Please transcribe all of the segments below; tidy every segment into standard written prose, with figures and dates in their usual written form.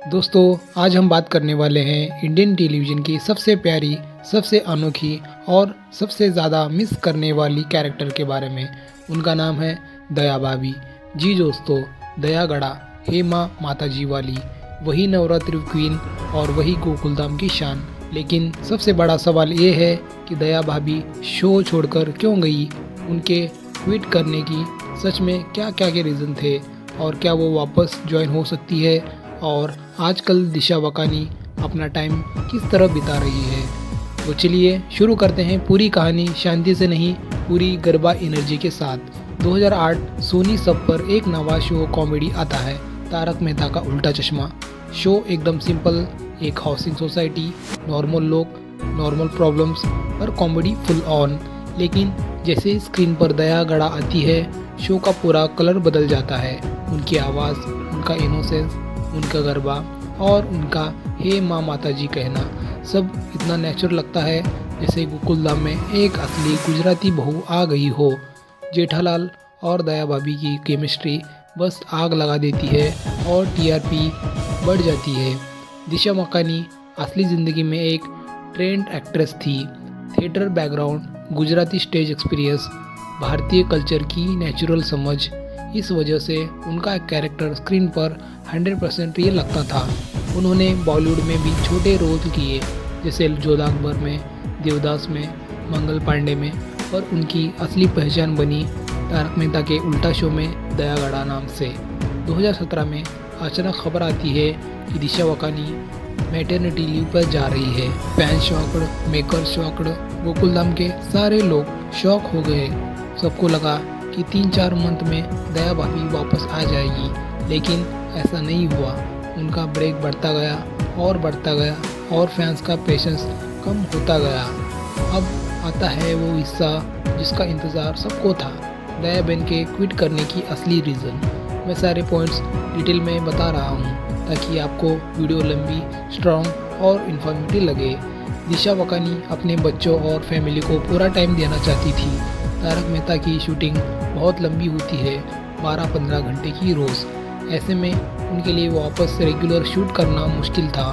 दोस्तों, आज हम बात करने वाले हैं इंडियन टेलीविज़न की सबसे प्यारी, सबसे अनोखी और सबसे ज़्यादा मिस करने वाली कैरेक्टर के बारे में। उनका नाम है दया भाभी। जी दोस्तों, दया गड़ा, हे माँ माताजी वाली, वही नवरात्रि क्वीन और वही गोकुलधाम की शान। लेकिन सबसे बड़ा सवाल ये है कि दया भाभी शो छोड़कर क्यों गई? उनके ट्वीट करने की सच में क्या-क्या के रीज़न थे और क्या वो वापस जॉइन हो सकती है? और आजकल दिशा वकानी अपना टाइम किस तरह बिता रही है? तो चलिए शुरू करते हैं पूरी कहानी शांति से नहीं, पूरी गरबा एनर्जी के साथ। 2008 सोनी सब पर एक नवा शो कॉमेडी आता है, तारक मेहता का उल्टा चश्मा। शो एकदम सिंपल, एक हाउसिंग सोसाइटी, नॉर्मल लोग, नॉर्मल प्रॉब्लम्स और कॉमेडी फुल ऑन। लेकिन जैसे ही स्क्रीन पर दया गड़ा आती है, शो का पूरा कलर बदल जाता है। उनकी आवाज़, उनका इनोसेंस, उनका गरबा और उनका हे माँ माताजी कहना सब इतना नेचुरल लगता है जैसे गोकुलधाम में एक असली गुजराती बहू आ गई हो। जेठालाल और दया भाभी की केमिस्ट्री बस आग लगा देती है और टीआरपी बढ़ जाती है। दिशा मकानी असली ज़िंदगी में एक ट्रेंड एक्ट्रेस थी। Theatre background, Gujarati stage experience, भारतीय कल्चर की नेचुरल समझ, इस वजह से उनका कैरेक्टर स्क्रीन पर 100% रियल लगता था। उन्होंने बॉलीवुड में भी छोटे रोल किए, जैसे जोधा अकबर में, देवदास में, मंगल पांडे में, पर उनकी असली पहचान बनी तारक मेहता के उल्टा शो में दया गड़ा नाम से। 2017 में अचानक खबर आती है कि दिशा वकानी मैटरनिटी लीव पर जा रही है। Fan shocked, maker shocked, Gokuldham के सारे लोग शॉक हो गए। सबको लगा कि 3-4 मंथ में दया भाभी वापस आ जाएगी, लेकिन ऐसा नहीं हुआ। उनका ब्रेक बढ़ता गया और फैंस का पेशेंस कम होता गया। अब आता है वो हिस्सा जिसका इंतज़ार सबको था, दया बहन के क्विट करने की असली रीज़न। मैं सारे पॉइंट्स डिटेल में बता रहा हूँ ताकि आपको वीडियो लंबी, स्ट्रॉन्ग और इन्फॉर्मेटिव लगे। दिशा वकानी अपने बच्चों और फैमिली को पूरा टाइम देना चाहती थी। तारक मेहता की शूटिंग बहुत लंबी होती है, 12-15 घंटे की रोज़। ऐसे में उनके लिए वापस रेगुलर शूट करना मुश्किल था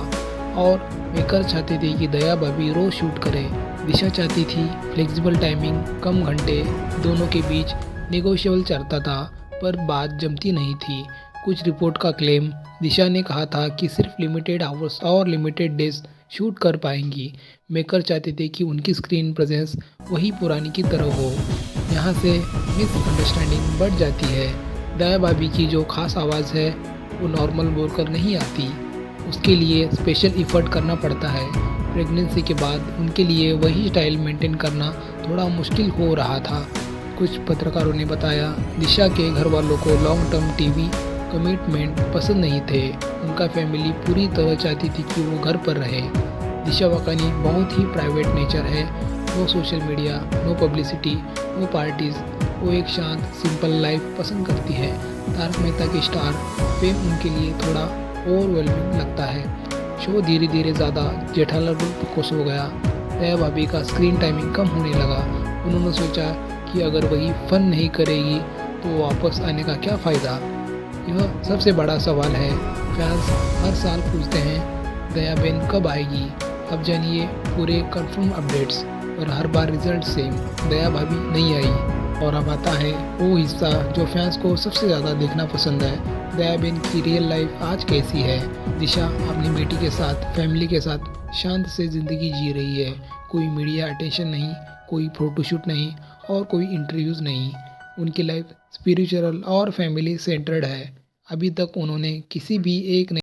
और मेकर चाहते थे कि दया भाभी रोज़ शूट करे। दिशा चाहती थी फ्लेक्सिबल टाइमिंग, कम घंटे, दोनों के बीच नेगोशिएबल चलता था, पर बात जमती नहीं थी। कुछ रिपोर्ट का क्लेम, दिशा ने कहा था कि सिर्फ लिमिटेड आवर्स और लिमिटेड डेज शूट कर पाएंगी। मेकर चाहते थे कि उनकी स्क्रीन प्रेजेंस वही पुरानी की तरह हो। यहाँ से मिसअंडरस्टैंडिंग बढ़ जाती है। दया भाभी की जो खास आवाज़ है वो नॉर्मल बोलकर नहीं आती, उसके लिए स्पेशल इफ़र्ट करना पड़ता है। प्रेगनेंसी के बाद उनके लिए वही स्टाइल मेंटेन करना थोड़ा मुश्किल हो रहा था। कुछ पत्रकारों ने बताया दिशा के घर वालों को लॉन्ग टर्म टीवी कमिटमेंट पसंद नहीं थे। उनका फैमिली पूरी तरह चाहती थी कि वो घर पर रहे। दिशा वकानी बहुत ही प्राइवेट नेचर है, no social media, no publicity, no parties. वो एक शांत सिंपल लाइफ पसंद करती है। तारक मेहता के स्टार फेम उनके लिए थोड़ा ओवरवेलमिंग लगता है। शो धीरे धीरे ज़्यादा जेठालाल पर फोकस हो गया। दया भाभी का स्क्रीन टाइमिंग कम होने लगा। उन्होंने सोचा कि अगर वही फन नहीं करेगी तो वापस आने का क्या फ़ायदा। यह सबसे बड़ा सवाल है। फैंस हर साल पूछते हैं दया बहन कब आएगी। अब जानिए पूरे कंफर्म अपडेट्स, और हर बार रिजल्ट सेम, दया भाभी नहीं आई। और अब आता है वो हिस्सा जो फैंस को सबसे ज़्यादा देखना पसंद है, दया बहन की रियल लाइफ आज कैसी है। दिशा अपनी बेटी के साथ, फैमिली के साथ शांत से ज़िंदगी जी रही है। कोई मीडिया अटेंशन नहीं, कोई फ़ोटोशूट नहीं और कोई इंटरव्यूज़ नहीं। उनकी लाइफ स्पिरिचुअल और फैमिली सेंटर्ड है। अभी तक उन्होंने किसी भी एक